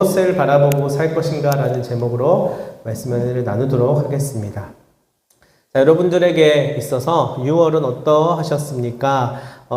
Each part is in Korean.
무엇을 바라보고 살 것인가 라는 제목으로 말씀을 나누도록 하겠습니다. 자, 여러분들에게 있어서 6월은 어떠하셨습니까?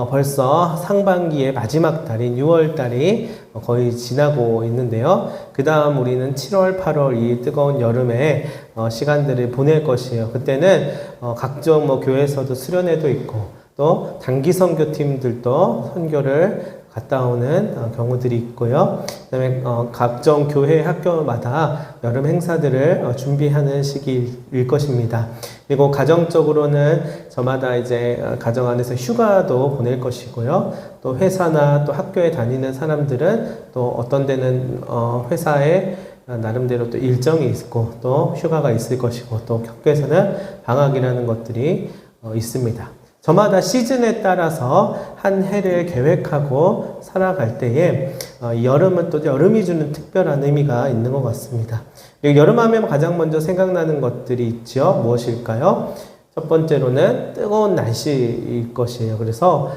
벌써 상반기의 마지막 달인 6월 달이 거의 지나고 있는데요. 그 다음 우리는 7월, 8월 이 뜨거운 여름에 시간들을 보낼 것이에요. 그때는 각종 교회에서도 수련회도 있고 또 단기 선교팀들도 선교를 갔다 오는 경우들이 있고요. 그 다음에 각종 교회 학교마다 여름 행사들을 준비하는 시기일 것입니다. 그리고 가정적으로는 저마다 이제 가정 안에서 휴가도 보낼 것이고요. 또 회사나 또 학교에 다니는 사람들은 또 어떤 데는 회사에 나름대로 또 일정이 있고 또 휴가가 있을 것이고 또 학교에서는 방학이라는 것들이 있습니다. 저마다 시즌에 따라서 한 해를 계획하고 살아갈 때에 여름은 또 여름이 주는 특별한 의미가 있는 것 같습니다. 여름하면 가장 먼저 생각나는 것들이 있죠. 무엇일까요? 첫 번째로는 뜨거운 날씨일 것이에요. 그래서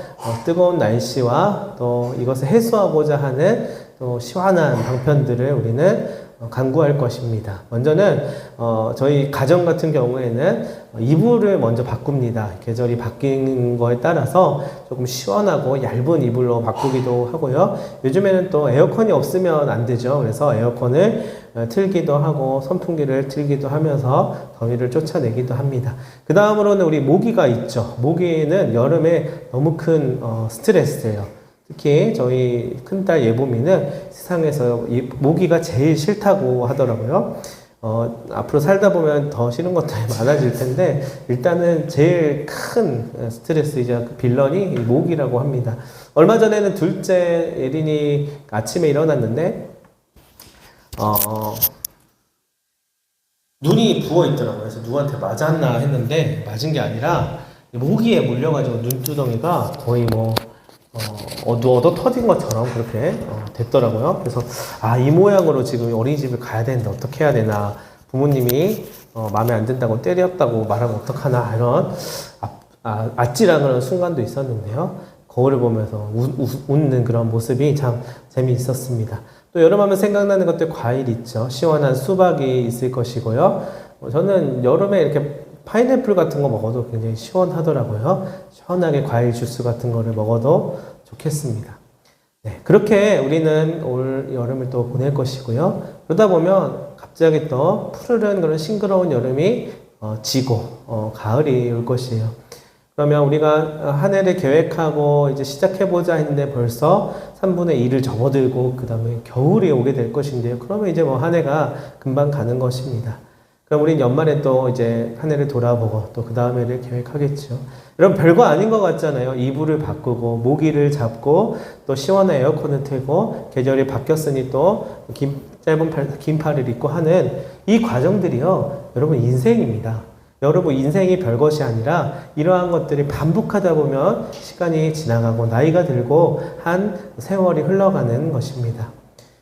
뜨거운 날씨와 또 이것을 해소하고자 하는 또 시원한 방편들을 우리는 강구할 것입니다. 먼저는 저희 가정 같은 경우에는 이불을 먼저 바꿉니다. 계절이 바뀐 거에 따라서 조금 시원하고 얇은 이불로 바꾸기도 하고요. 요즘에는 또 에어컨이 없으면 안 되죠. 그래서 에어컨을 틀기도 하고 선풍기를 틀기도 하면서 더위를 쫓아내기도 합니다. 그 다음으로는 우리 모기가 있죠. 모기는 여름에 너무 큰 스트레스예요. 특히 저희 큰딸 예보미는 세상에서 모기가 제일 싫다고 하더라고요. 앞으로 살다 보면 더 싫은 것들이 많아질 텐데 일단은 제일 큰 스트레스이자 그 빌런이 모기라고 합니다. 얼마 전에는 둘째 예린이 아침에 일어났는데 눈이 부어 있더라고요. 그래서 누구한테 맞았나 했는데 맞은 게 아니라 모기에 물려가지고 눈두덩이가 거의 얻어 터진 것처럼 그렇게 됐더라고요. 그래서 이 모양으로 지금 어린이집을 가야 되는데 어떻게 해야 되나, 부모님이 마음에 안 든다고 때렸다고 말하면 어떡하나, 이런 아찔한 그런 순간도 있었는데요. 거울을 보면서 웃는 그런 모습이 참 재미있었습니다. 또 여름하면 생각나는 것들, 과일 있죠. 시원한 수박이 있을 것이고요. 저는 여름에 이렇게 파인애플 같은 거 먹어도 굉장히 시원하더라고요. 시원하게 과일 주스 같은 거를 먹어도 좋겠습니다. 네, 그렇게 우리는 올 여름을 또 보낼 것이고요. 그러다 보면 갑자기 또 푸르른 그런 싱그러운 여름이 지고 가을이 올 것이에요. 그러면 우리가 한 해를 계획하고 이제 시작해보자 했는데 벌써 3분의 1을 접어들고 그 다음에 겨울이 오게 될 것인데요. 그러면 이제 한 해가 금방 가는 것입니다. 그럼 우린 연말에 또 이제 한 해를 돌아보고 또 그 다음 해를 계획하겠죠. 여러분, 별거 아닌 것 같잖아요. 이불을 바꾸고 모기를 잡고 또 시원한 에어컨을 틀고 계절이 바뀌었으니 또 짧은 긴팔을 입고 하는 이 과정들이요, 여러분 인생입니다. 여러분 인생이 별것이 아니라 이러한 것들이 반복하다 보면 시간이 지나가고 나이가 들고 한 세월이 흘러가는 것입니다.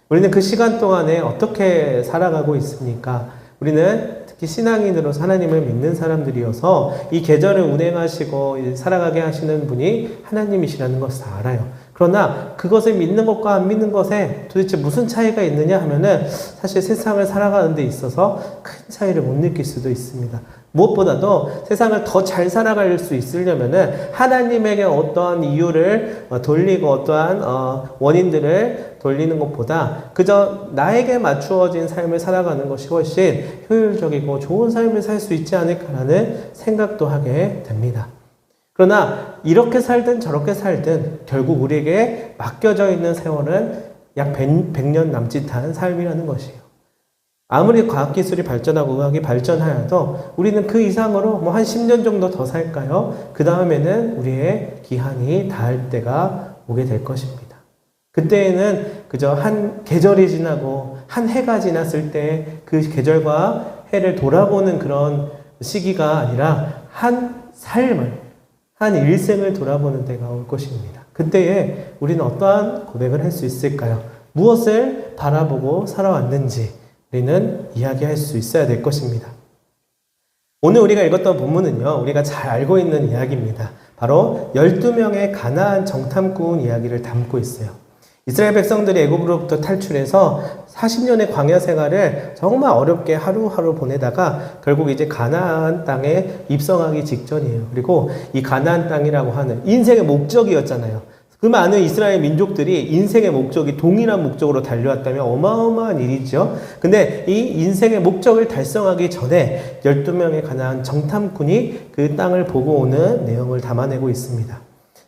우리는 그 시간 동안에 어떻게 살아가고 있습니까? 우리는 특히 신앙인으로서 하나님을 믿는 사람들이어서 이 계절을 운행하시고 살아가게 하시는 분이 하나님이시라는 것을 다 알아요. 그러나 그것을 믿는 것과 안 믿는 것에 도대체 무슨 차이가 있느냐 하면은 사실 세상을 살아가는 데 있어서 큰 차이를 못 느낄 수도 있습니다. 무엇보다도 세상을 더 잘 살아갈 수 있으려면은 하나님에게 어떠한 이유를 돌리고 어떠한 원인들을 돌리는 것보다 그저 나에게 맞추어진 삶을 살아가는 것이 훨씬 효율적이고 좋은 삶을 살 수 있지 않을까라는 생각도 하게 됩니다. 그러나 이렇게 살든 저렇게 살든 결국 우리에게 맡겨져 있는 세월은 약 100년 남짓한 삶이라는 것이에요. 아무리 과학기술이 발전하고 의학이 발전하여도 우리는 그 이상으로 한 10년 정도 더 살까요? 그 다음에는 우리의 기한이 닿을 때가 오게 될 것입니다. 그때에는 그저 한 계절이 지나고 한 해가 지났을 때 그 계절과 해를 돌아보는 그런 시기가 아니라 한 삶을, 한 일생을 돌아보는 때가 올 것입니다. 그때에 우리는 어떠한 고백을 할 수 있을까요? 무엇을 바라보고 살아왔는지 우리는 이야기할 수 있어야 될 것입니다. 오늘 우리가 읽었던 본문은요, 우리가 잘 알고 있는 이야기입니다. 바로 12명의 가나안 정탐꾼 이야기를 담고 있어요. 이스라엘 백성들이 애굽으로부터 탈출해서 40년의 광야 생활을 정말 어렵게 하루하루 보내다가 결국 이제 가나안 땅에 입성하기 직전이에요. 그리고 이 가나안 땅이라고 하는 인생의 목적이었잖아요. 그 많은 이스라엘 민족들이 인생의 목적이 동일한 목적으로 달려왔다면 어마어마한 일이죠. 근데 이 인생의 목적을 달성하기 전에 12명의 가나안 정탐꾼이 그 땅을 보고 오는 내용을 담아내고 있습니다.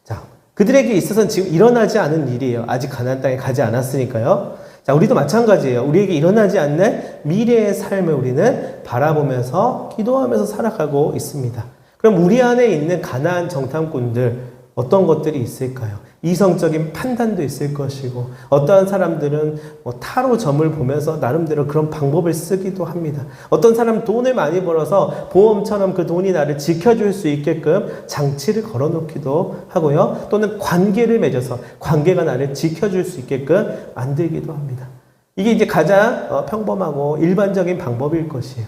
자, 그들에게 있어서는 지금 일어나지 않은 일이에요. 아직 가나안 땅에 가지 않았으니까요. 자, 우리도 마찬가지예요. 우리에게 일어나지 않는 미래의 삶을 우리는 바라보면서 기도하면서 살아가고 있습니다. 그럼 우리 안에 있는 가나안 정탐꾼들 어떤 것들이 있을까요? 이성적인 판단도 있을 것이고 어떠한 사람들은 타로 점을 보면서 나름대로 그런 방법을 쓰기도 합니다. 어떤 사람은 돈을 많이 벌어서 보험처럼 그 돈이 나를 지켜줄 수 있게끔 장치를 걸어놓기도 하고요. 또는 관계를 맺어서 관계가 나를 지켜줄 수 있게끔 만들기도 합니다. 이게 이제 가장 평범하고 일반적인 방법일 것이에요.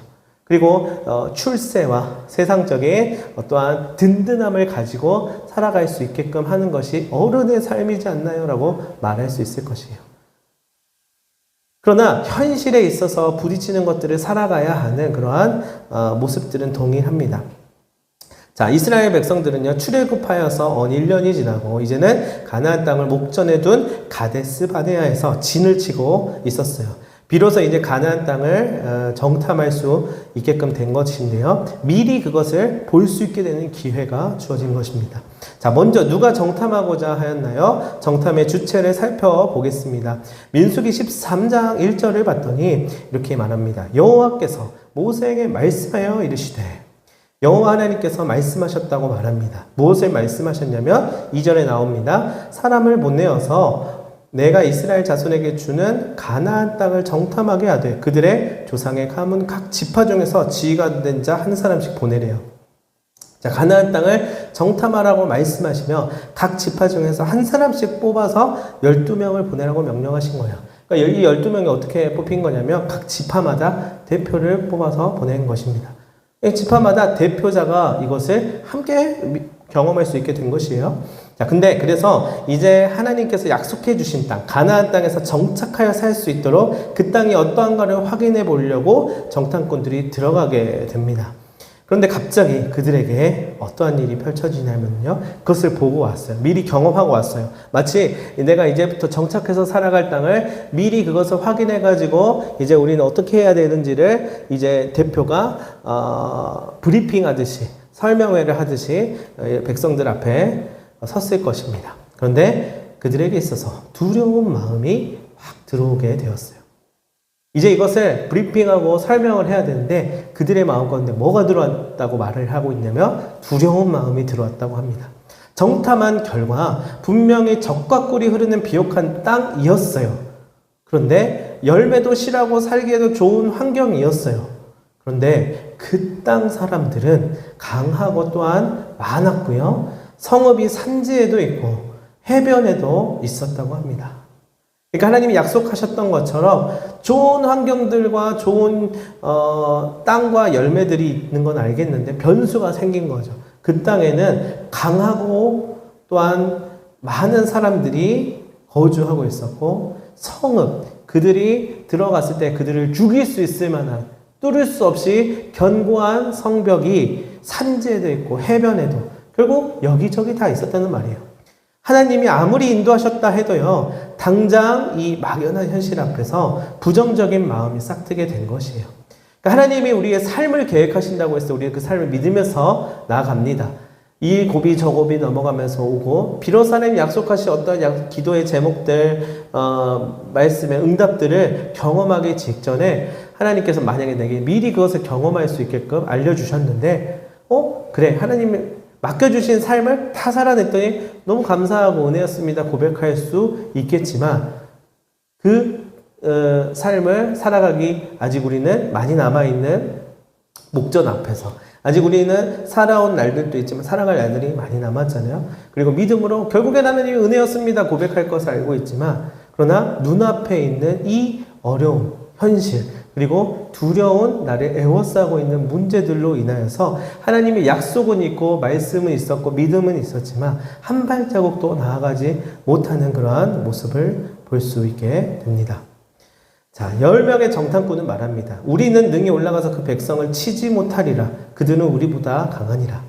그리고 출세와 세상적인 어떠한 든든함을 가지고 살아갈 수 있게끔 하는 것이 어른의 삶이지 않나요? 라고 말할 수 있을 것이에요. 그러나 현실에 있어서 부딪히는 것들을 살아가야 하는 그러한 모습들은 동일합니다. 자, 이스라엘 백성들은요, 출애굽하여서 1년이 지나고 이제는 가나안 땅을 목전에 둔 가데스 바네아에서 진을 치고 있었어요. 비로소 이제 가나안 땅을 정탐할 수 있게끔 된 것인데요. 미리 그것을 볼 수 있게 되는 기회가 주어진 것입니다. 자, 먼저 누가 정탐하고자 하였나요? 정탐의 주체를 살펴보겠습니다. 민수기 13장 1절을 봤더니 이렇게 말합니다. 여호와께서 모세에게 말씀하여 이르시되, 여호와 하나님께서 말씀하셨다고 말합니다. 무엇을 말씀하셨냐면 2절에 나옵니다. 사람을 보내어서 내가 이스라엘 자손에게 주는 가나안 땅을 정탐하게 하되 그들의 조상의 가문 각 지파 중에서 지위가 된 자 한 사람씩 보내래요. 자, 가나안 땅을 정탐하라고 말씀하시며 각 지파 중에서 한 사람씩 뽑아서 12명을 보내라고 명령하신 거예요. 그러니까 이 12명이 어떻게 뽑힌 거냐면 각 지파마다 대표를 뽑아서 보낸 것입니다. 이 지파마다 대표자가 이것을 함께 경험할 수 있게 된 것이에요. 자, 근데 그래서 이제 하나님께서 약속해 주신 땅, 가나안 땅에서 정착하여 살 수 있도록 그 땅이 어떠한가를 확인해 보려고 정탐꾼들이 들어가게 됩니다. 그런데 갑자기 그들에게 어떠한 일이 펼쳐지냐면요, 그것을 보고 왔어요. 미리 경험하고 왔어요. 마치 내가 이제부터 정착해서 살아갈 땅을 미리 그것을 확인해 가지고 이제 우리는 어떻게 해야 되는지를 이제 대표가 브리핑 하듯이, 설명회를 하듯이 백성들 앞에 섰을 것입니다. 그런데 그들에게 있어서 두려운 마음이 확 들어오게 되었어요. 이제 이것을 브리핑하고 설명을 해야 되는데 그들의 마음 가운데 뭐가 들어왔다고 말을 하고 있냐면 두려운 마음이 들어왔다고 합니다. 정탐한 결과 분명히 적과 꿀이 흐르는 비옥한 땅이었어요. 그런데 열매도 실하고 살기에도 좋은 환경이었어요. 그런데 그 땅 사람들은 강하고 또한 많았고요. 성읍이 산지에도 있고 해변에도 있었다고 합니다. 그러니까 하나님이 약속하셨던 것처럼 좋은 환경들과 좋은 땅과 열매들이 있는 건 알겠는데 변수가 생긴 거죠. 그 땅에는 강하고 또한 많은 사람들이 거주하고 있었고 성읍, 그들이 들어갔을 때 그들을 죽일 수 있을 만한 뚫을 수 없이 견고한 성벽이 산지에도 있고 해변에도 결국 여기저기 다 있었다는 말이에요. 하나님이 아무리 인도하셨다 해도요, 당장 이 막연한 현실 앞에서 부정적인 마음이 싹트게 된 것이에요. 그러니까 하나님이 우리의 삶을 계획하신다고 해서 우리가 그 삶을 믿으면서 나아갑니다. 이 고비 저 고비 넘어가면서 오고 비로소 하나님이 약속하신 어떤 기도의 제목들, 말씀의 응답들을 경험하기 직전에 하나님께서 만약에 내게 미리 그것을 경험할 수 있게끔 알려주셨는데 그래, 하나님이 맡겨주신 삶을 다 살아냈더니 너무 감사하고 은혜였습니다 고백할 수 있겠지만 그 삶을 살아가기 아직 우리는 많이 남아있는 목전 앞에서 아직 우리는 살아온 날들도 있지만 살아갈 날들이 많이 남았잖아요. 그리고 믿음으로 결국엔 하나님이 은혜였습니다 고백할 것을 알고 있지만 그러나 눈앞에 있는 이 어려움, 현실 그리고 두려운 나를 애워싸고 있는 문제들로 인하여서 하나님의 약속은 있고 말씀은 있었고 믿음은 있었지만 한 발자국도 나아가지 못하는 그러한 모습을 볼 수 있게 됩니다. 자, 10명의 정탐꾼은 말합니다. 우리는 능히 올라가서 그 백성을 치지 못하리라. 그들은 우리보다 강하니라.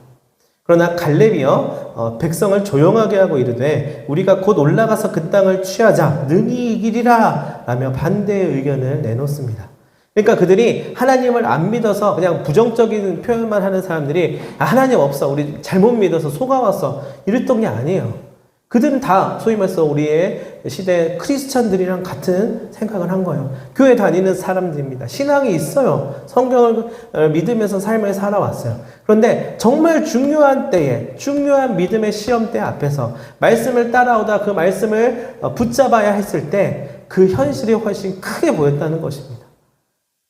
그러나 갈렙이요, 백성을 조용하게 하고 이르되 우리가 곧 올라가서 그 땅을 취하자 능히 이기리라 라며 반대의 의견을 내놓습니다. 그러니까 그들이 하나님을 안 믿어서 그냥 부정적인 표현만 하는 사람들이 하나님 없어, 우리 잘못 믿어서 속아왔어, 이랬던 게 아니에요. 그들은 다 소위 말해서 우리의 시대 크리스찬들이랑 같은 생각을 한 거예요. 교회 다니는 사람들입니다. 신앙이 있어요. 성경을 믿으면서 삶을 살아왔어요. 그런데 정말 중요한 때에, 중요한 믿음의 시험대 앞에서 말씀을 따라오다 그 말씀을 붙잡아야 했을 때 그 현실이 훨씬 크게 보였다는 것입니다.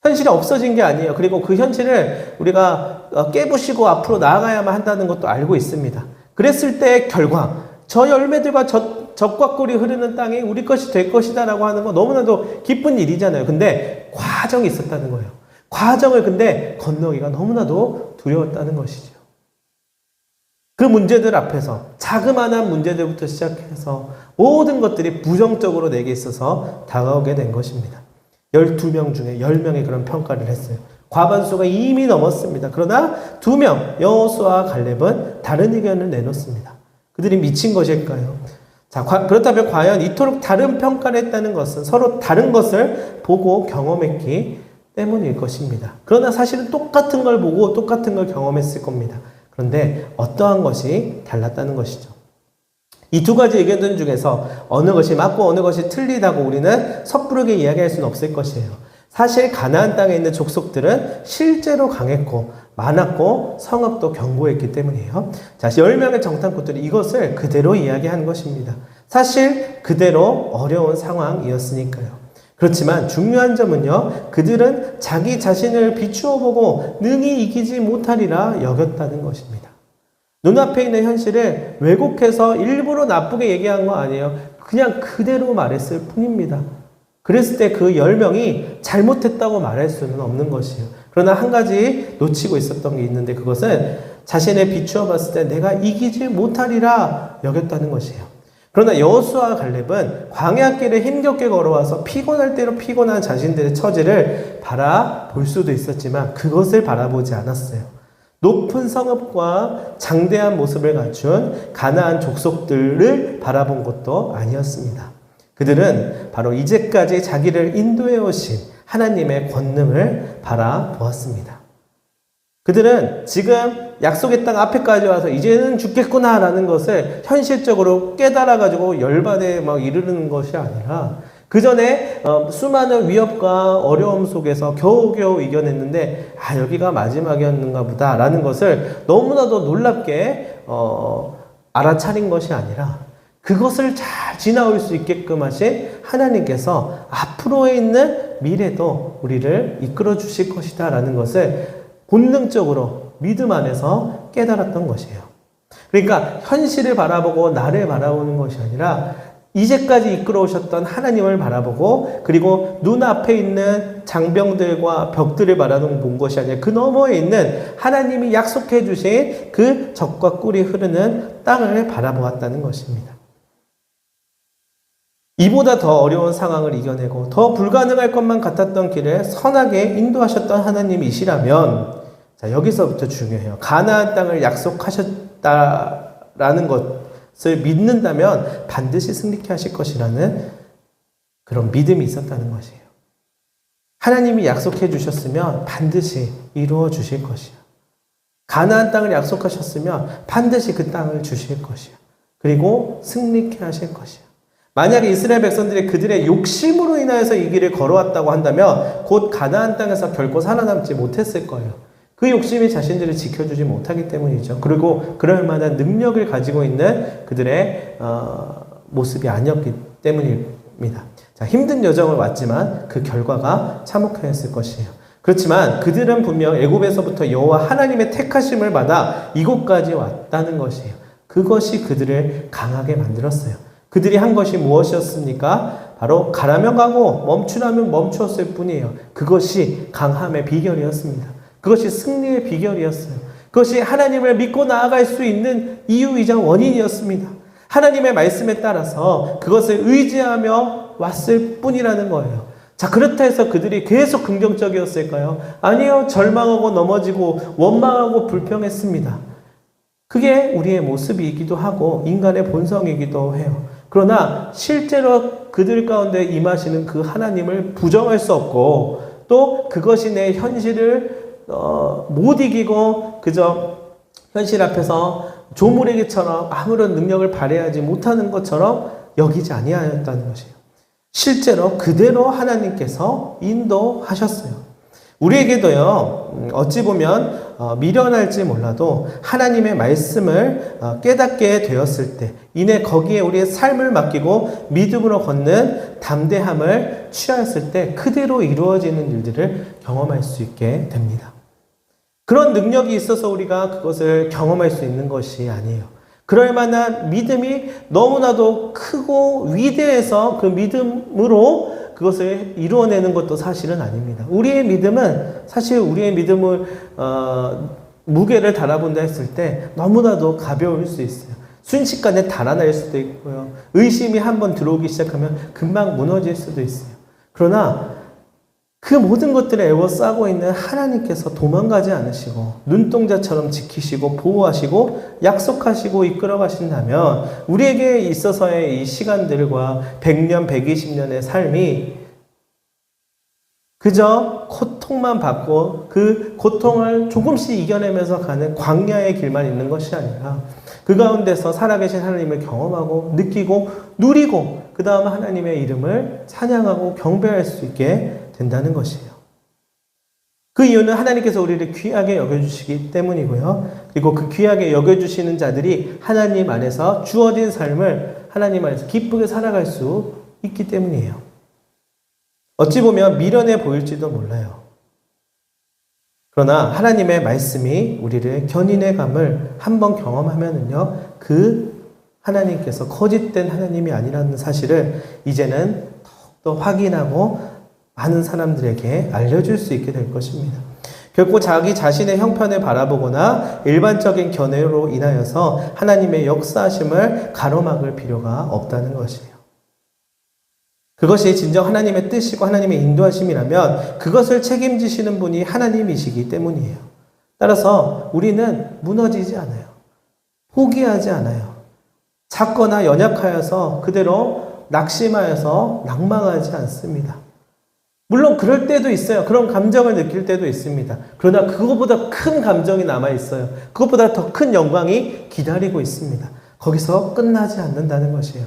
현실이 없어진 게 아니에요. 그리고 그 현실을 우리가 깨부시고 앞으로 나아가야만 한다는 것도 알고 있습니다. 그랬을 때의 결과, 저 열매들과 젖과 꿀이 흐르는 땅이 우리 것이 될 것이다 라고 하는 건 너무나도 기쁜 일이잖아요. 근데 과정이 있었다는 거예요. 과정을 근데 건너기가 너무나도 두려웠다는 것이죠. 그 문제들 앞에서 자그마한 문제들부터 시작해서 모든 것들이 부정적으로 내게 있어서 다가오게 된 것입니다. 12명 중에 10명이 그런 평가를 했어요. 과반수가 이미 넘었습니다. 그러나 2명, 여호수아와 갈렙은 다른 의견을 내놓습니다. 그들이 미친 것일까요? 자, 그렇다면 과연 이토록 다른 평가를 했다는 것은 서로 다른 것을 보고 경험했기 때문일 것입니다. 그러나 사실은 똑같은 걸 보고 똑같은 걸 경험했을 겁니다. 그런데 어떠한 것이 달랐다는 것이죠. 이 두 가지 의견들 중에서 어느 것이 맞고 어느 것이 틀리다고 우리는 섣부르게 이야기할 수는 없을 것이에요. 사실 가나안 땅에 있는 족속들은 실제로 강했고 많았고 성읍도 견고했기 때문이에요. 자, 10명의 정탐꾼들이 이것을 그대로 이야기한 것입니다. 사실 그대로 어려운 상황이었으니까요. 그렇지만 중요한 점은요, 그들은 자기 자신을 비추어 보고 능히 이기지 못하리라 여겼다는 것입니다. 눈앞에 있는 현실을 왜곡해서 일부러 나쁘게 얘기한 거 아니에요. 그냥 그대로 말했을 뿐입니다. 그랬을 때 그 10명이 잘못했다고 말할 수는 없는 것이에요. 그러나 한 가지 놓치고 있었던 게 있는데 그것은 자신을 비추어 봤을 때 내가 이기지 못하리라 여겼다는 것이에요. 그러나 여호수아와 갈렙은 광야길을 힘겹게 걸어와서 피곤할 대로 피곤한 자신들의 처지를 바라볼 수도 있었지만 그것을 바라보지 않았어요. 높은 성읍과 장대한 모습을 갖춘 가나안 족속들을 바라본 것도 아니었습니다. 그들은 바로 이제까지 자기를 인도해 오신 하나님의 권능을 바라보았습니다. 그들은 지금 약속의 땅 앞에까지 와서 이제는 죽겠구나라는 것을 현실적으로 깨달아가지고 열반에 막 이르는 것이 아니라 그 전에 수많은 위협과 어려움 속에서 겨우겨우 이겨냈는데 여기가 마지막이었는가 보다라는 것을 너무나도 놀랍게 알아차린 것이 아니라 그것을 잘 지나올 수 있게끔 하신 하나님께서 앞으로에 있는 미래도 우리를 이끌어 주실 것이다 라는 것을 본능적으로 믿음 안에서 깨달았던 것이에요. 그러니까 현실을 바라보고 나를 바라보는 것이 아니라 이제까지 이끌어 오셨던 하나님을 바라보고 그리고 눈앞에 있는 장병들과 벽들을 바라본 것이 아니라 그 너머에 있는 하나님이 약속해 주신 그 젖과 꿀이 흐르는 땅을 바라보았다는 것입니다. 이보다 더 어려운 상황을 이겨내고 더 불가능할 것만 같았던 길을 선하게 인도하셨던 하나님이시라면 자, 여기서부터 중요해요. 가나안 땅을 약속하셨다라는 것을 믿는다면 반드시 승리케 하실 것이라는 그런 믿음이 있었다는 것이에요. 하나님이 약속해 주셨으면 반드시 이루어 주실 것이야. 가나안 땅을 약속하셨으면 반드시 그 땅을 주실 것이야. 그리고 승리케 하실 것이야. 만약에 이스라엘 백성들이 그들의 욕심으로 인하여서 이 길을 걸어왔다고 한다면 곧 가나안 땅에서 결코 살아남지 못했을 거예요. 그 욕심이 자신들을 지켜주지 못하기 때문이죠. 그리고 그럴 만한 능력을 가지고 있는 그들의 모습이 아니었기 때문입니다. 자, 힘든 여정을 왔지만 그 결과가 참혹하였을 것이에요. 그렇지만 그들은 분명 애굽에서부터 여호와 하나님의 택하심을 받아 이곳까지 왔다는 것이에요. 그것이 그들을 강하게 만들었어요. 그들이 한 것이 무엇이었습니까? 바로 가라면 가고 멈추라면 멈추었을 뿐이에요. 그것이 강함의 비결이었습니다. 그것이 승리의 비결이었어요. 그것이 하나님을 믿고 나아갈 수 있는 이유이자 원인이었습니다. 하나님의 말씀에 따라서 그것을 의지하며 왔을 뿐이라는 거예요. 자, 그렇다 해서 그들이 계속 긍정적이었을까요? 아니요. 절망하고 넘어지고 원망하고 불평했습니다. 그게 우리의 모습이기도 하고 인간의 본성이기도 해요. 그러나 실제로 그들 가운데 임하시는 그 하나님을 부정할 수 없고 또 그것이 내 현실을 못 이기고 그저 현실 앞에서 조물애기처럼 아무런 능력을 발휘하지 못하는 것처럼 여기지 아니하였다는 것이에요. 실제로 그대로 하나님께서 인도하셨어요. 우리에게도요, 어찌 보면 미련할지 몰라도 하나님의 말씀을 깨닫게 되었을 때 이내 거기에 우리의 삶을 맡기고 믿음으로 걷는 담대함을 취하였을 때 그대로 이루어지는 일들을 경험할 수 있게 됩니다. 그런 능력이 있어서 우리가 그것을 경험할 수 있는 것이 아니에요. 그럴 만한 믿음이 너무나도 크고 위대해서 그 믿음으로 그것을 이루어내는 것도 사실은 아닙니다. 우리의 믿음은 사실 우리의 믿음을 무게를 달아본다 했을 때 너무나도 가벼울 수 있어요. 순식간에 달아날 수도 있고요. 의심이 한번 들어오기 시작하면 금방 무너질 수도 있어요. 그러나 그 모든 것들을 에워싸고 있는 하나님께서 도망가지 않으시고 눈동자처럼 지키시고 보호하시고 약속하시고 이끌어 가신다면 우리에게 있어서의 이 시간들과 100년, 120년의 삶이 그저 고통만 받고 그 고통을 조금씩 이겨내면서 가는 광야의 길만 있는 것이 아니라 그 가운데서 살아계신 하나님을 경험하고 느끼고 누리고 그 다음 하나님의 이름을 찬양하고 경배할 수 있게 된다는 것이에요. 그 이유는 하나님께서 우리를 귀하게 여겨주시기 때문이고요. 그리고 그 귀하게 여겨주시는 자들이 하나님 안에서 주어진 삶을 하나님 안에서 기쁘게 살아갈 수 있기 때문이에요. 어찌 보면 미련해 보일지도 몰라요. 그러나 하나님의 말씀이 우리를 견인해 감을 한번 경험하면은요, 그 하나님께서 거짓된 하나님이 아니라는 사실을 이제는 더욱더 확인하고 많은 사람들에게 알려줄 수 있게 될 것입니다. 결코 자기 자신의 형편을 바라보거나 일반적인 견해로 인하여서 하나님의 역사하심을 가로막을 필요가 없다는 것이에요. 그것이 진정 하나님의 뜻이고 하나님의 인도하심이라면 그것을 책임지시는 분이 하나님이시기 때문이에요. 따라서 우리는 무너지지 않아요. 포기하지 않아요. 작거나 연약하여서 그대로 낙심하여서 낭망하지 않습니다. 물론 그럴 때도 있어요. 그런 감정을 느낄 때도 있습니다. 그러나 그것보다 큰 감정이 남아있어요. 그것보다 더 큰 영광이 기다리고 있습니다. 거기서 끝나지 않는다는 것이에요.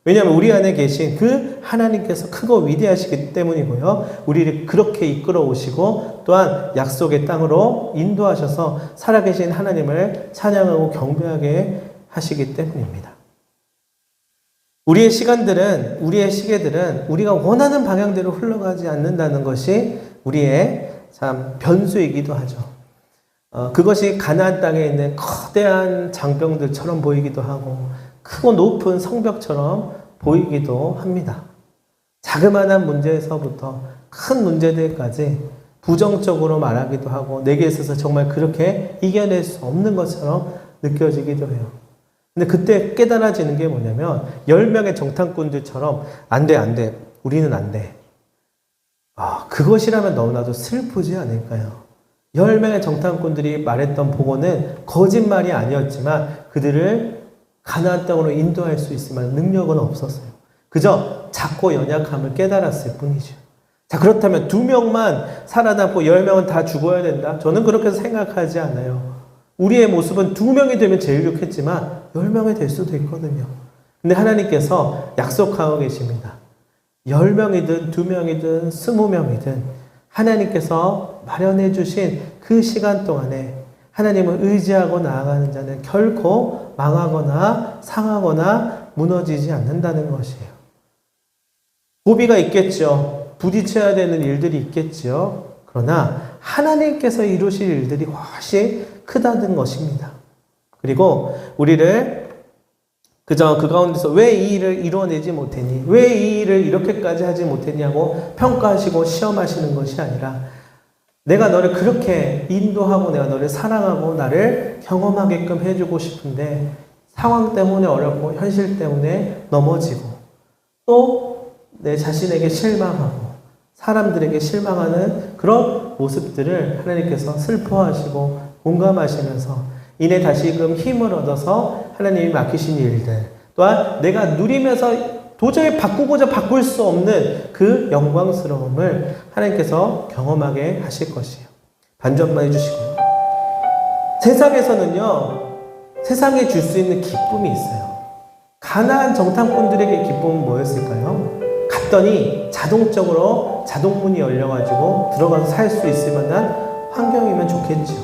왜냐하면 우리 안에 계신 그 하나님께서 크고 위대하시기 때문이고요. 우리를 그렇게 이끌어 오시고 또한 약속의 땅으로 인도하셔서 살아계신 하나님을 찬양하고 경배하게 하시기 때문입니다. 우리의 시간들은, 우리의 시계들은 우리가 원하는 방향대로 흘러가지 않는다는 것이 우리의 참 변수이기도 하죠. 그것이 가나안 땅에 있는 거대한 장병들처럼 보이기도 하고 크고 높은 성벽처럼 보이기도 합니다. 자그마한 문제에서부터 큰 문제들까지 부정적으로 말하기도 하고 내게 있어서 정말 그렇게 이겨낼 수 없는 것처럼 느껴지기도 해요. 근데 그때 깨달아지는 게 뭐냐면 10명의 정탐꾼들처럼 안 돼. 우리는 안 돼. 그것이라면 너무나도 슬프지 않을까요? 10명의 정탐꾼들이 말했던 보고는 거짓말이 아니었지만 그들을 가나안 땅으로 인도할 수 있을 만한 능력은 없었어요. 그저 작고 연약함을 깨달았을 뿐이죠. 자, 그렇다면 2명만 살아남고 10명은 다 죽어야 된다? 저는 그렇게 생각하지 않아요. 우리의 모습은 2명이 되면 제일 좋겠지만 10명이 될 수도 있거든요. 근데 하나님께서 약속하고 계십니다. 10명이든 2명이든 20명이든 하나님께서 마련해 주신 그 시간 동안에 하나님을 의지하고 나아가는 자는 결코 망하거나 상하거나 무너지지 않는다는 것이에요. 고비가 있겠죠. 부딪혀야 되는 일들이 있겠죠. 그러나 하나님께서 이루실 일들이 훨씬 크다는 것입니다. 그리고 우리를 그저 그 가운데서 왜 이 일을 이루어내지 못했니? 왜 이 일을 이렇게까지 하지 못했냐고 평가하시고 시험하시는 것이 아니라 내가 너를 그렇게 인도하고 내가 너를 사랑하고 나를 경험하게끔 해주고 싶은데 상황 때문에 어렵고 현실 때문에 넘어지고 또 내 자신에게 실망하고 사람들에게 실망하는 그런 모습들을 하나님께서 슬퍼하시고 공감하시면서 이내 다시금 힘을 얻어서 하나님이 맡기신 일들, 또한 내가 누리면서 도저히 바꾸고자 바꿀 수 없는 그 영광스러움을 하나님께서 경험하게 하실 것이에요. 반전만 해주시고요. 세상에서는요, 세상에 줄 수 있는 기쁨이 있어요. 가나안 정탐꾼들에게 기쁨은 뭐였을까요? 갔더니 자동적으로 자동문이 열려가지고 들어가서 살 수 있을 만한 환경이면 좋겠죠.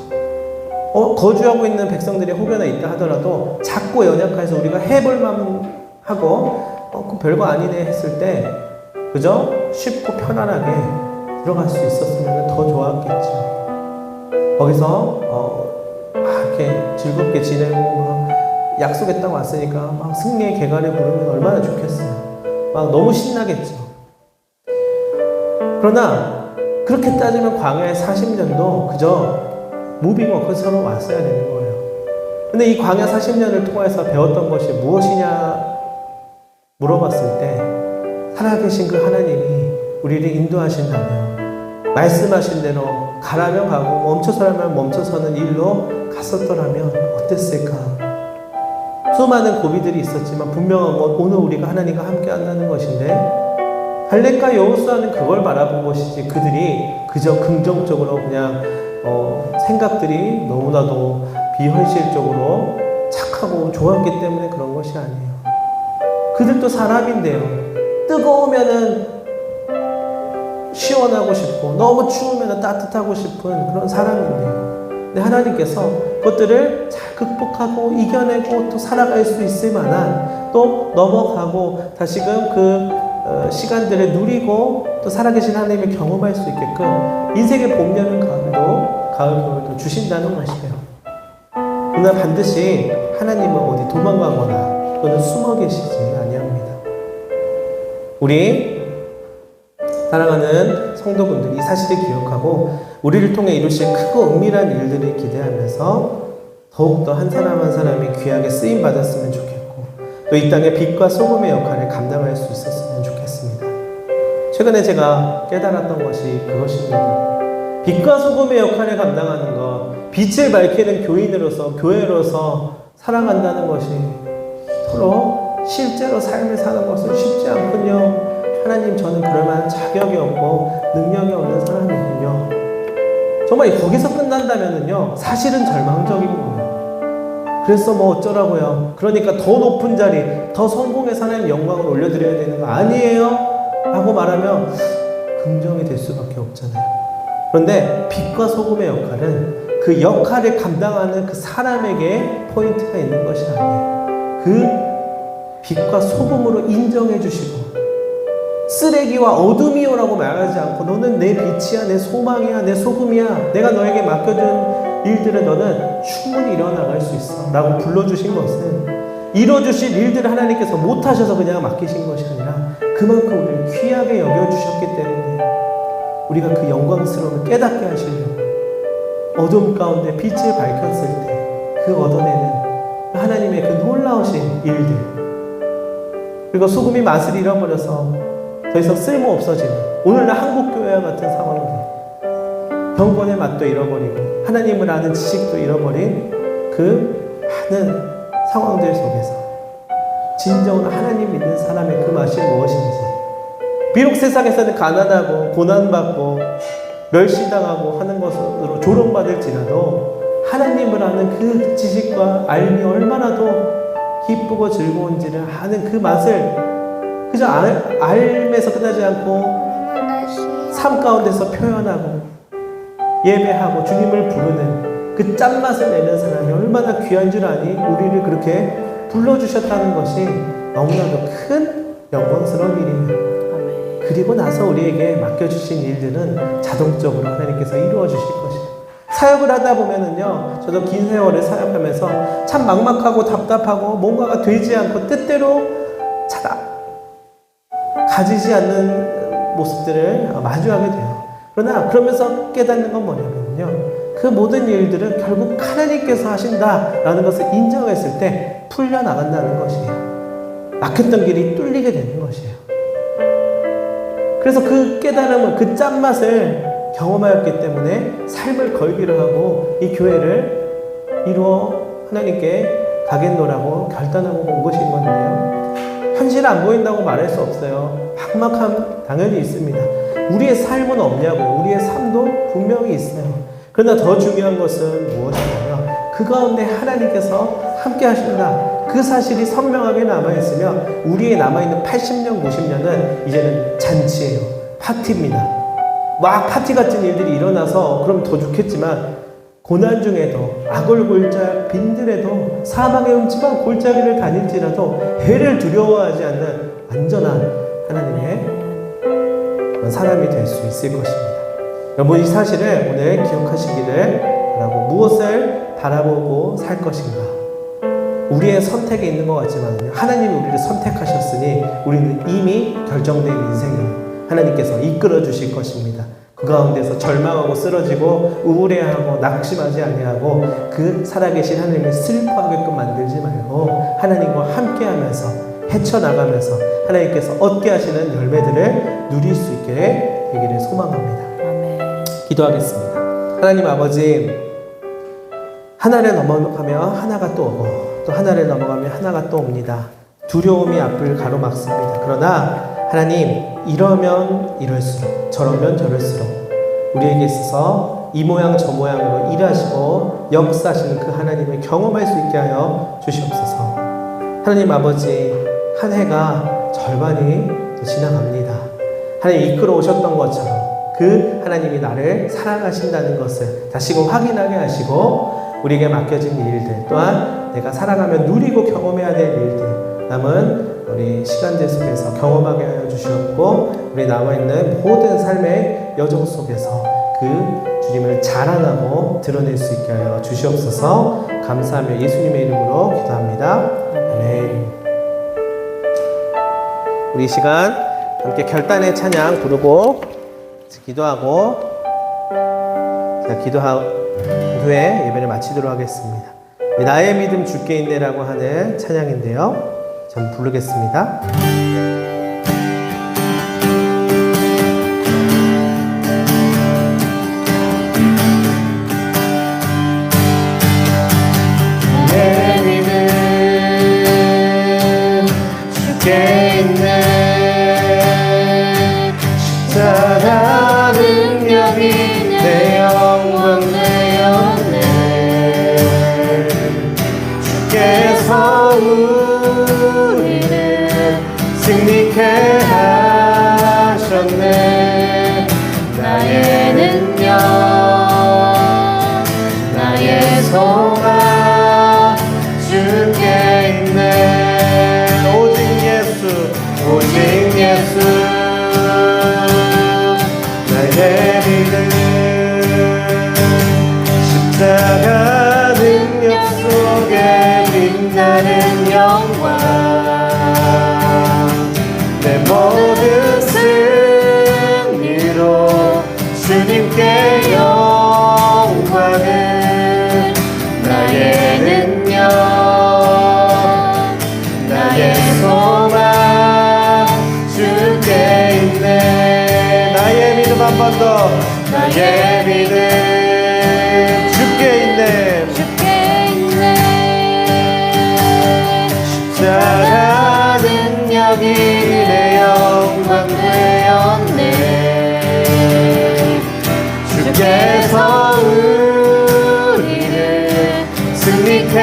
거주하고 있는 백성들의 혹여나 있다 하더라도 작고 연약해서 우리가 해볼만 하고 그 별거 아니네 했을 때 그저 쉽고 편안하게 들어갈 수 있었으면 더 좋았겠죠. 거기서 이렇게 즐겁게 지내고 막 약속했다고 왔으니까 막 승리의 개가를 부르면 얼마나 좋겠어요. 막 너무 신나겠죠. 그러나 그렇게 따지면 광야의 40년도 그저 무빙워크처럼 왔어야 되는 거예요. 근데 이 광야 40년을 통해서 배웠던 것이 무엇이냐 물어봤을 때 살아계신 그 하나님이 우리를 인도하신다면, 말씀하신 대로 가라면 가고 멈춰서라면 멈춰서는 일로 갔었더라면 어땠을까? 수많은 고비들이 있었지만 분명한 건 오늘 우리가 하나님과 함께 한다는 것인데, 갈렙과 여호수아는 그걸 바라본 것이지 그들이 그저 긍정적으로 그냥 생각들이 너무나도 비현실적으로 착하고 좋았기 때문에 그런 것이 아니에요. 그들도 사람인데요. 뜨거우면은 시원하고 싶고 너무 추우면은 따뜻하고 싶은 그런 사람인데요. 근데 하나님께서 그것들을 잘 극복하고 이겨내고 또 살아갈 수 있을 만한, 또 넘어가고 다시금 그 시간들을 누리고 또 살아계신 하나님을 경험할 수 있게끔 인생의 봄, 여름, 가을, 겨울도 주신다는 것이에요. 그러나 반드시 하나님은 어디 도망가거나 또는 숨어 계시지 아니합니다. 우리 사랑하는 성도분들이 이 사실을 기억하고 우리를 통해 이루실 크고 은밀한 일들을 기대하면서 더욱더 한 사람 한 사람이 귀하게 쓰임 받았으면 좋겠고, 또 이 땅의 빛과 소금의 역할을 감당할 수 있었으면 좋겠습니다. 최근에 제가 깨달았던 것이 그것입니다. 빛과 소금의 역할을 감당하는 것, 빛을 밝히는 교인으로서, 교회로서 살아간다는 것이 서로 실제로 삶을 사는 것은 쉽지 않군요. 하나님, 저는 그럴 만한 자격이 없고 능력이 없는 사람이군요. 정말 거기서 끝난다면요, 사실은 절망적인 거예요. 그래서 뭐 어쩌라고요. 그러니까 더 높은 자리, 더 성공해서 하나님 영광을 올려드려야 되는 거 아니에요? 라고 말하면 긍정이 될 수밖에 없잖아요. 그런데 빛과 소금의 역할은 그 역할을 감당하는 그 사람에게 포인트가 있는 것이 아니에요. 그 빛과 소금으로 인정해 주시고, 쓰레기와 어둠이요라고 말하지 않고 너는 내 빛이야, 내 소망이야, 내 소금이야, 내가 너에게 맡겨준 일들을 너는 충분히 이뤄나갈 수 있어 라고 불러주신 것은 이뤄주실 일들을 하나님께서 못하셔서 그냥 맡기신 것이 아니라 그만큼 우리를 귀하게 여겨주셨기 때문에 우리가 그 영광스러움을 깨닫게 하시려고 어둠 가운데 빛을 밝혔을 때 그 얻어내는 하나님의 그 놀라우신 일들, 그리고 소금이 맛을 잃어버려서 더 이상 쓸모 없어지는 오늘날 한국교회와 같은 상황들, 경건의 맛도 잃어버리고 하나님을 아는 지식도 잃어버린 그 많은 상황들 속에서 진정으로 하나님 믿는 사람의 그 맛이 무엇인지, 비록 세상에서는 가난하고 고난받고 멸시당하고 하는 것으로 조롱받을지라도 하나님을 아는 그 지식과 알미 얼마나 더 기쁘고 즐거운지를 아는 그 맛을 그저 알면서 끝나지 않고 삶 가운데서 표현하고 예배하고 주님을 부르는 그 짠맛을 내는 사람이 얼마나 귀한 줄 아니? 우리를 그렇게 불러주셨다는 것이 너무나도 큰 영광스러운 일이에요. 그리고 나서 우리에게 맡겨주신 일들은 자동적으로 하나님께서 이루어 주실 것이에요. 사역을 하다 보면은요, 저도 긴 세월을 사역하면서 참 막막하고 답답하고 뭔가가 되지 않고 뜻대로 잘 가지지 않는 모습들을 마주하게 돼요. 그러나 그러면서 깨닫는 건 뭐냐면요, 그 모든 일들은 결국 하나님께서 하신다라는 것을 인정했을 때 풀려나간다는 것이에요. 막혔던 길이 뚫리게 되는 것이에요. 그래서 그 깨달음을, 그 짠맛을 경험하였기 때문에 삶을 걸기를 하고 이 교회를 이루어 하나님께 가겠노라고 결단하고 온 것이거든요. 현실 안 보인다고 말할 수 없어요. 막막함 당연히 있습니다. 우리의 삶은 없냐고요. 우리의 삶도 분명히 있어요. 그러나 더 중요한 것은 무엇이냐면 그 가운데 하나님께서 함께 하신다. 그 사실이 선명하게 남아있으면 우리의 남아있는 80년, 90년은 이제는 잔치예요. 파티입니다. 막 파티 같은 일들이 일어나서 그럼 더 좋겠지만 고난 중에도 악골골짝 빈들에도 사망의 음침한 골짜기를 다닐지라도 해를 두려워하지 않는 완전한 하나님의 사람이 될 수 있을 것입니다. 여러분 이 사실을 오늘 기억하시기를 바라고 무엇을 바라보고 살 것인가. 우리의 선택에 있는 것 같지만요. 하나님이 우리를 선택하셨으니 우리는 이미 결정된 인생이에요. 하나님께서 이끌어 주실 것입니다. 그 가운데서 절망하고 쓰러지고 우울해하고 낙심하지 아니하고 그 살아계신 하나님을 슬퍼하게끔 만들지 말고 하나님과 함께하면서 헤쳐나가면서 하나님께서 얻게 하시는 열매들을 누릴 수 있게 되기를 소망합니다. 아멘. 기도하겠습니다. 하나님 아버지, 하나를 넘어가면 하나가 또 오고 또 하나를 넘어가면 하나가 또 옵니다. 두려움이 앞을 가로막습니다. 그러나 하나님, 이러면 이럴수록 저러면 저럴수록 우리에게 있어서 이 모양 저 모양으로 일하시고 역사하시는 그 하나님을 경험할 수 있게 하여 주시옵소서. 하나님 아버지, 한 해가 절반이 지나갑니다. 하나님 이끌어 오셨던 것처럼 그 하나님이 나를 사랑하신다는 것을 다시금 확인하게 하시고 우리에게 맡겨진 일들 또한 내가 살아가며 누리고 경험해야 될 일들 남은 우리 시간들 속에서 경험하게 하여 주시옵고 우리 남아있는 모든 삶의 여정 속에서 그 주님을 자랑하고 드러낼 수 있게 하여 주시옵소서. 감사하며 예수님의 이름으로 기도합니다. 아멘. 우리 이 시간 함께 결단의 찬양 부르고 기도하고 기도한 후에 예배를 마치도록 하겠습니다. 나의 믿음 주께 있네라고 하는 찬양인데요. 전 부르겠습니다. 내 믿음 주께 있네. 십자가 능력이 내 영광 되었네. 주께서 승리케 하셨네. 나의 능력 나의 소망 주께 있네. 오직 예수 오직 예수 나의 믿음 십자가 능력 속에 빛나는 영광 내 모든 승리로 주님께 영광을 나의 능력 나의 소망 주께 있네. 나의 믿음 한 번 더 나의 믿음 주께 있네. 주께 있네. 십자가 능력이 내 영광 되었네. 주께서 우리를 승리케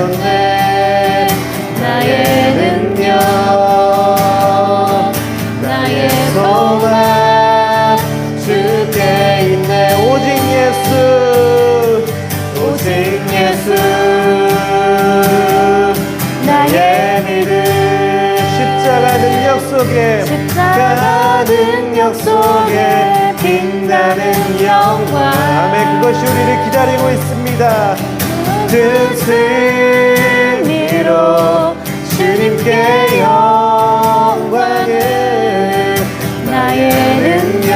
하셨네. 나의 능력 나의 소망 주께 있네. 오직 예수 오직 예수 나의 믿음 십자가 능력 속에 빛나는 영광 아멘. 그것이 우리를 기다리고 있습니다. 그 승리로 주님께 영광을 나의 능력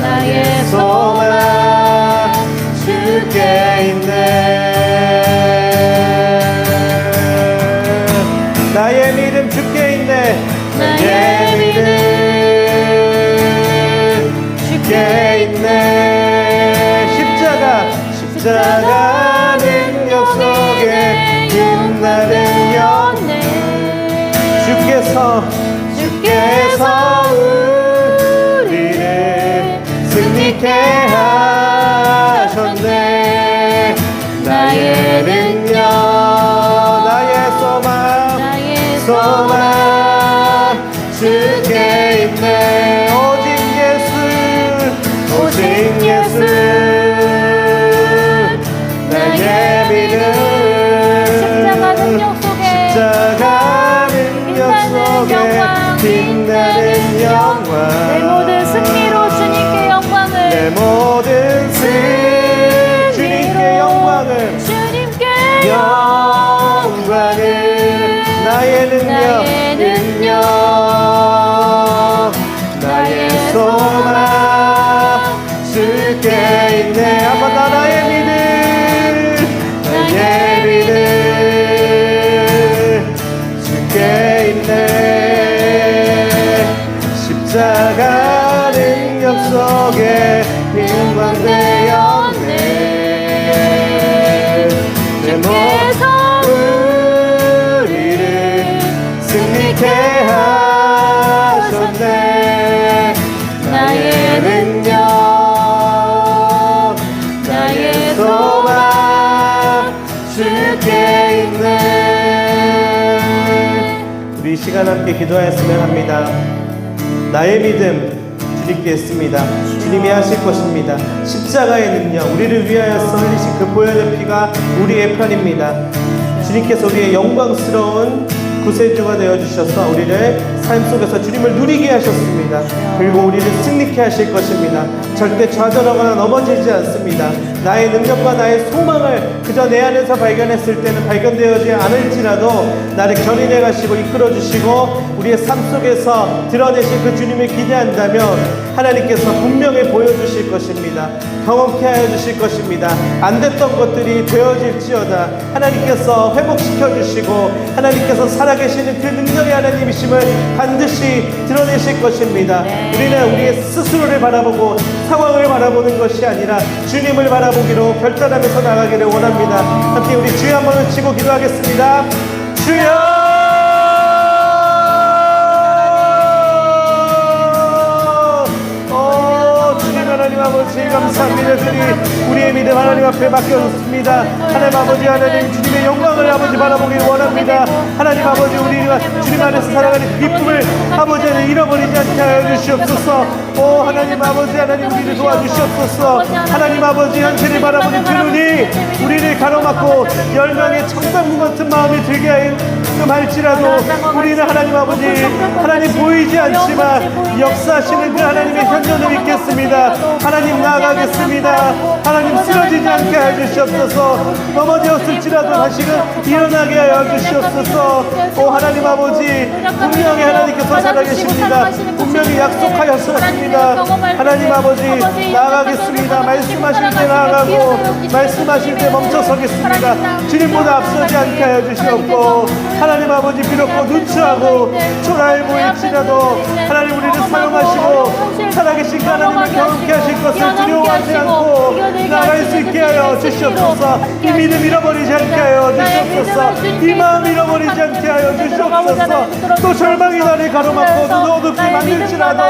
나의 소망 주께 있네. 나의 믿음 주께 있네. 십자가 능력 속에 빛나는 연애 주께서 우리를 승리케 하셨네. 나의 능력 나의 소망 주께 있네. 오직 예수 나의 믿음 십자가 능력 속에 빛나는 영광 내 모든 승리로 주님께 영광을 내 모든 주님께 영광을 나의 능력 나의 소망 주께 있네. 한번 더 나의 믿음 주께 있네. 십자가 능력 속에 빛방되었네. 내 모든 우리를 승리케 하셨네. 나의 능력 나의 소망 주께 있네. 우리 이 시간 함께 기도하였으면 합니다. 나의 믿음 주님께 있습니다. 주님이 하실 것입니다. 십자가의 능력 우리를 위하여서 흘리신 그 보혈의 피가 우리의 편입니다. 주님께서 우리의 영광스러운 구세주가 되어주셔서 우리를 삶 속에서 주님을 누리게 하셨습니다. 그리고 우리를 승리케 하실 것입니다. 절대 좌절하거나 넘어지지 않습니다. 나의 능력과 나의 소망을 그저 내 안에서 발견했을 때는 발견되어지지 않을지라도 나를 견인해 가시고 이끌어 주시고 우리의 삶 속에서 드러내신 그 주님을 기대한다면 하나님께서 분명히 보여주실 것입니다. 경험케 하여 주실 것입니다. 안 됐던 것들이 되어질지어다 하나님께서 회복시켜 주시고 하나님께서 살아계시는 그 능력의 하나님이심을 반드시 드러내실 것입니다. 우리는 우리의 스스로를 바라보고 상황을 바라보는 것이 아니라 주님을 바라보기로 결단하면서 나가기를 원합니다. 함께 우리 주여 한번 외치고 기도하겠습니다. 주여! 하나님 아버지 감사합니다. 주님 우리의 믿음 하나님 앞에 맡겨놓습니다. 하나님 아버지 하나님 주님의 영광을 아버지 바라보길 원합니다. 하나님 아버지 우리가 주님 안에서 살아가는 기쁨을 아버지 하나님 잃어버리지 않게 하여 주시옵소서. 오 하나님 아버지 하나님 우리를 도와주시옵소서. 하나님 아버지 현실을 바라보는 그 눈이 우리를 가로막고 열망의 청산문 같은 마음이 들게 할지라도 우리는 하나님 아버지 하나님 보이지 않지만 역사하시는 그 하나님의 현존을 믿겠습니다. 하나님 나아가겠습니다. 하나님 쓰러지지 않게 해주시옵소서. 넘어졌을지라도 다시금 일어나게 하여 주시옵소서. 오 하나님 아버지 분명히 하나님께서 살아계십니다. 분명히 약속하였습니다. 하나님 아버지 나아가겠습니다. 말씀하실 때 나아가고 말씀하실 때 멈춰서겠습니다. 주님보다 앞서지 않게 하여 주시옵고 하나님 아버지 비록 누추하고 초라해 보일지라도 하나님 우리를 사용하시고 살아계신 하나님을 경험케 하실 것을 두려워하지 않고 나아갈 수 있게 하여 주시옵소서. 이 믿음 잃어버리지 않게 하여 주시옵소서. 이 마음 잃어버리지 않게 하여 주시옵소서. 또 절망이 나를 가로막고 눈 어둡게 만들지라도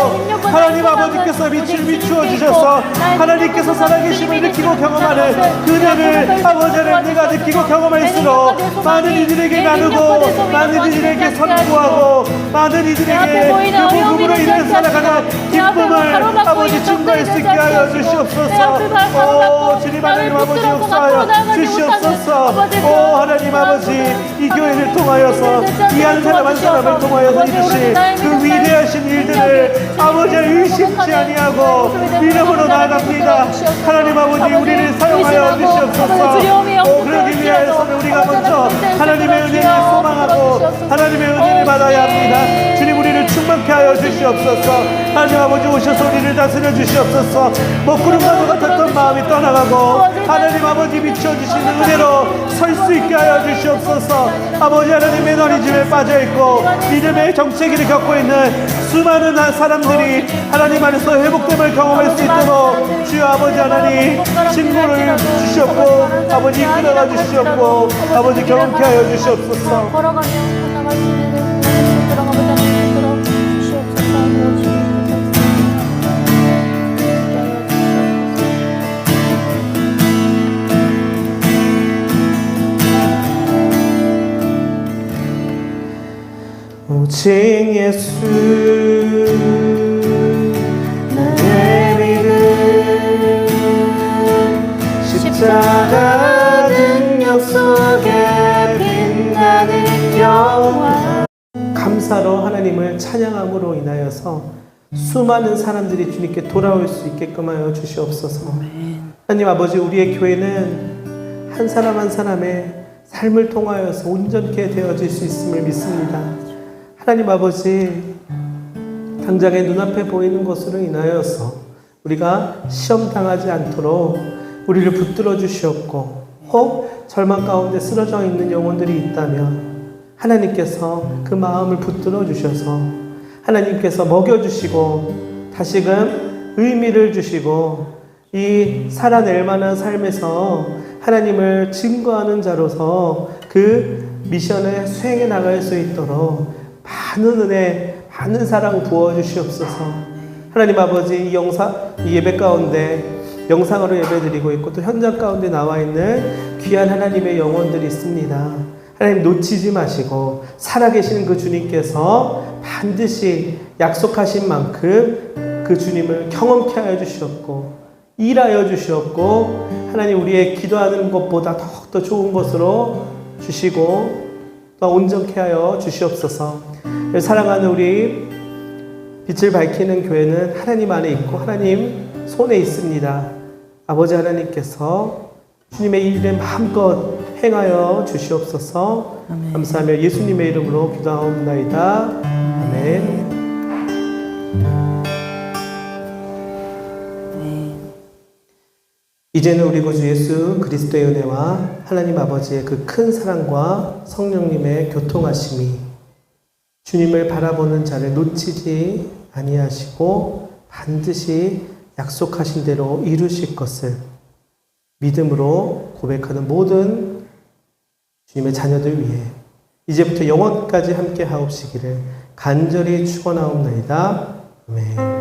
하나님 아버지께서 빛을 비추어 주셔서 하나님께서 살아계심을 느끼고 경험하는 그대를 아버지를 내가 느끼고 경험할수록 많은 이들에게 나누고 많은 이들에게 선포하고 많은 이들에게 그 복음으로 인해 살아가는 기쁨을 아버지 증거할 수 있게 하여 주시옵소서. 오 주님 하나님 아버지 역사하여 주시옵소서. 오 하나님 아버지 이 교회를 통하여서 이 한 사람 한 사람을 통하여서 이루신 그 위대하신 일들을 아버지 의심치 아니하고 믿음으로 나아갑니다. 하나님 아버지 우리를 사용하여 주시옵소서. 오 그러기 위하여서는 우리가 먼저 하나님의 은혜를 소망하고 하나님의 은혜를 받아야 합니다. 주님 우리를 충만케 하여 주시옵소서. 하나님 아버지 오셔서 우리를 다스려 주시옵소서. 먹구름과도 같았던 마음이 떠나가고 하나님 아버지 비춰주시는 은혜로 설 수 있게 하여 주시옵소서. 아버지 하나님의 너리짐에 빠져있고 믿음의 정체기를 겪고 있는 수많은 사람들이 하나님 안에서 회복됨을 경험할 수 있도록 주여 아버지 하나님 친구를 주시옵고 아버지 이끌어가 주시옵고 아버지 경험케 하여 주시옵소서. 걸어가며 나갈 수 있는 들어가보자 들어 주시옵소서. 오직 예수 나의 믿음 십자가 능력 속에 빛나는 영화. 감사로 하나님을 찬양함으로 인하여서 수많은 사람들이 주님께 돌아올 수 있게끔 하여 주시옵소서. 하나님 아버지 우리의 교회는 한 사람 한 사람의 삶을 통하여서 온전케 되어질 수 있음을 믿습니다. 하나님 아버지 당장의 눈앞에 보이는 것으로 인하여서 우리가 시험당하지 않도록 우리를 붙들어 주시옵고 혹 절망 가운데 쓰러져 있는 영혼들이 있다면 하나님께서 그 마음을 붙들어 주셔서 하나님께서 먹여주시고 다시금 의미를 주시고 이 살아낼 만한 삶에서 하나님을 증거하는 자로서 그 미션을 수행해 나갈 수 있도록 많은 은혜, 많은 사랑 부어주시옵소서. 하나님 아버지 이 예배 가운데 영상으로 예배드리고 있고 또 현장 가운데 나와 있는 귀한 하나님의 영혼들이 있습니다. 하나님 놓치지 마시고 살아계시는 그 주님께서 반드시 약속하신 만큼 그 주님을 경험케 하여 주시옵고 일하여 주시옵고 하나님 우리의 기도하는 것보다 더욱더 좋은 것으로 주시고 또 온전케 하여 주시옵소서. 사랑하는 우리 빛을 밝히는 교회는 하나님 안에 있고 하나님 손에 있습니다. 아버지 하나님께서 주님의 일에 마음껏 행하여 주시옵소서. 아멘. 감사하며 예수님의 이름으로 기도하옵나이다. 아멘. 이제는 우리 구주 예수 그리스도의 은혜와 하나님 아버지의 그 큰 사랑과 성령님의 교통하심이 주님을 바라보는 자를 놓치지 아니하시고 반드시 약속하신 대로 이루실 것을 믿음으로 고백하는 모든 주님의 자녀들 위해 이제부터 영원까지 함께 하옵시기를 간절히 축원하옵나이다. 아멘.